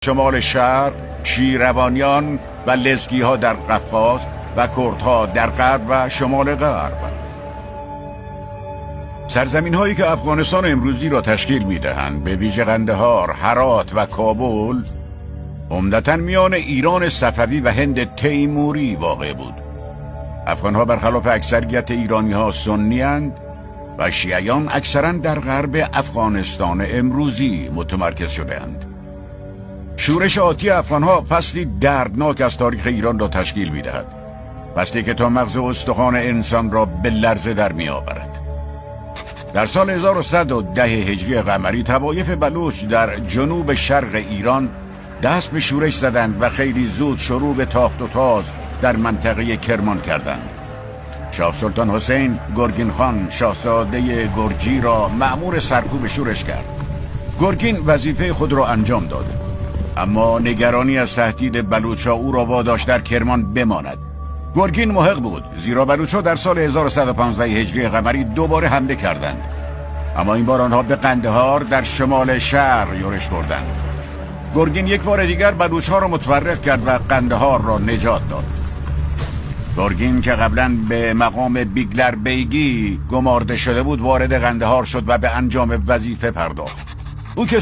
شمال شرق شیروانیان و لزگی ها در قفقاز و کردها در غرب و شمال غرب. سرزمین هایی که افغانستان امروزی را تشکیل می دهند به ویژه قندهار، هرات و کابل عمدتاً میان ایران صفوی و هند تیموری واقع بود. افغانها برخلاف اکثریت ایرانی ها سنی اند و شیعیان اکثراً در غرب افغانستان امروزی متمرکز شده اند. شورش آتی افغانها فصلی دردناک از تاریخ ایران را تشکیل می دهد. فصلی که تا مغز و استخوان انسان را به لرزه در می آورد. در سال 1110 هجری قمری طوایف بلوچ در جنوب شرق ایران دست به شورش زدند و خیلی زود شروع به تاخت و تاز در منطقه کرمان کردند. شاه سلطان حسین گرگین خان شاهزاده گرجی را مأمور سرکوب شورش کرد. گرگین وظیفه خود را انجام داد، اما نگرانی از تهدید بلوچ‌ها او را واداشت در کرمان بماند. گرگین محق بود، زیرا بلوچ‌ها در سال 1115 هجری قمری دوباره حمله کردند، اما این بار آنها به قندهار در شمال شهر یورش بردند. گرگین یک بار دیگر بلوچ‌ها را متفرق کرد و قندهار را نجات داد. گرگین که قبلا به مقام بیگلر بیگی گمارده شده بود وارد قندهار شد و به انجام وظیفه پرداخت. او که